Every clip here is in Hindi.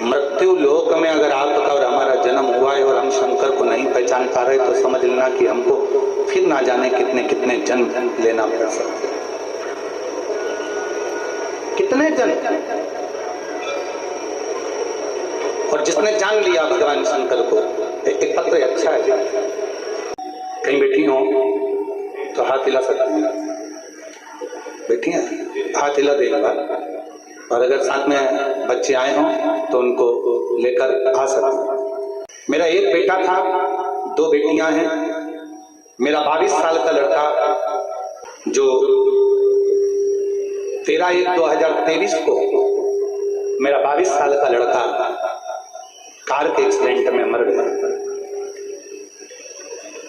मृत्यु लोक में अगर आपका और हमारा जन्म हुआ है और हम शंकर को नहीं पहचान पा रहे तो समझ लेना कि हमको फिर ना जाने कितने कितने जन्म लेना पड़ सकते हैं। कितने जन्म। और जिसने जान लिया भगवान शंकर को, एक पत्र अच्छा है, कहीं बैठी हो तो हाथ हिला सकती हैं, बैठी हैं हाथ हिला देगा। और अगर साथ में बच्चे आए हों तो उनको लेकर आ सकते हैं। मेरा एक बेटा था, 2 बेटियां हैं। मेरा 22 साल का लड़का जो 13/1/2023 को मेरा 22 साल का लड़का कार के एक्सीडेंट में मर गया।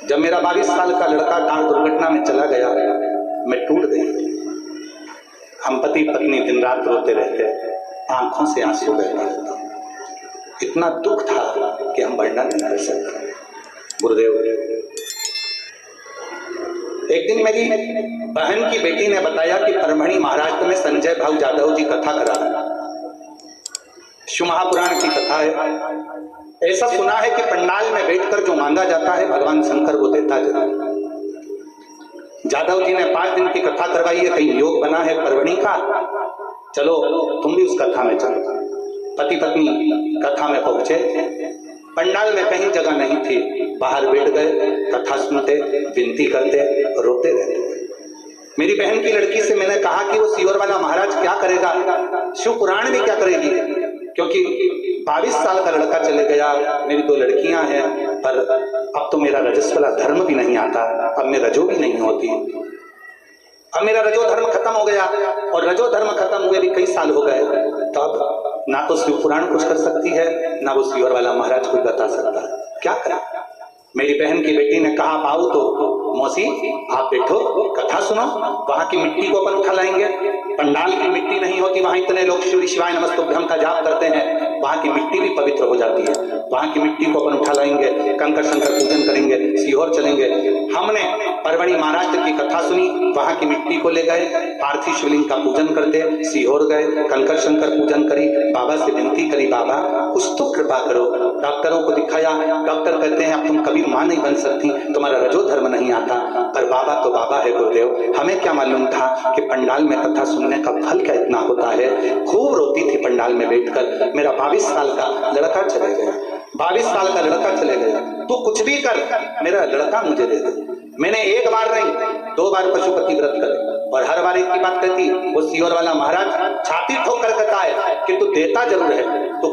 जब मेरा 22 साल का लड़का कार दुर्घटना में चला गया, मैं टूट गई। हम पति पत्नी दिन रात रोते रहते, आंखों से आंसू बहते रहते। इतना दुख था कि हम वर्णन नहीं कर सकते। गुरुदेव, एक दिन मेरी बहन की बेटी ने बताया कि परभणी महाराष्ट्र में संजय भाऊ जादव जी कथा करा रहे हैं। शिव महापुराण की कथा है। ऐसा सुना है कि पंडाल में बैठकर जो मांगा जाता है भगवान शंकर वो देता जरूर। जादव जी ने 5 दिन की कथा करवाई है, कहीं योग बना है परभणी का, चलो तुम भी उस कथा में चलो। पति पत्नी कथा में पहुंचे, पंडाल में कहीं जगह नहीं थी, बाहर बैठ गए, कथा सुनते, विनती करते, रोते रहते। मेरी बहन की लड़की से मैंने कहा कि वो सीवर वाला महाराज क्या करेगा, शिव पुराण में क्या करेगी, क्योंकि 22 साल का लड़का चले गया, मेरी 2 लड़कियां हैं, पर अब तो मेरा रजस्वला धर्म भी नहीं आता, अब मैं रजो भी नहीं होती। अब मेरा रजो धर्म खत्म हो गया, और रजो धर्म खत्म हुए भी कई साल हो गए। तो अब ना तो शिव पुराण कुछ कर सकती है, ना वो सीवर वाला महाराज कुछ बता सकता है, क्या करें। मेरी बहन की बेटी ने कहा, पाओ तो मौसी आप बैठो, कथा सुनो, वहां की मिट्टी को अपन उठा लाएंगे। पंडाल की मिट्टी नहीं होती, वहां इतने लोग शिव शिवाय नमस्तुभ्यम का जाप करते हैं, वहां की मिट्टी भी पवित्र हो जाती है। वहां की मिट्टी को अपन उठा लाएंगे, कंकर शंकर पूजन करेंगे, सीहोर चलेंगे। हमने परभणी महाराष्ट्र की कथा सुनी, वहां की मिट्टी को ले गए, पार्थिव शिवलिंग का पूजन करते, सीहोर गए, कंकर शंकर पूजन करी, बाबा से विनती करी, बाबा कुछ तो कृपा करो। डॉक्टरों को दिखाया, डॉक्टर कहते हैं अब तुम कभी मां नहीं बन सकती, तुम्हारा रजो धर्म नहीं आता। पर बाबा तो बाबा है गुरुदेव, हमें क्या मालूम था कि पंडाल में कथा सुनने का फल क्या इतना होता है। खूब रोती थी पंडाल में बैठकर। मेरा 22 साल का लड़का चले गया, 22 साल का लड़का चले गया। तू कुछ भी कर, मेरा लड़का मुझे दे दे। मैंने 1 बार नहीं 2 बार पशुपति व्रत करे, और हर बार एक ही बात कहती, वो सीवर वाला महाराज छाती ठोक कर कहता है कि तू देता जरूर है, तू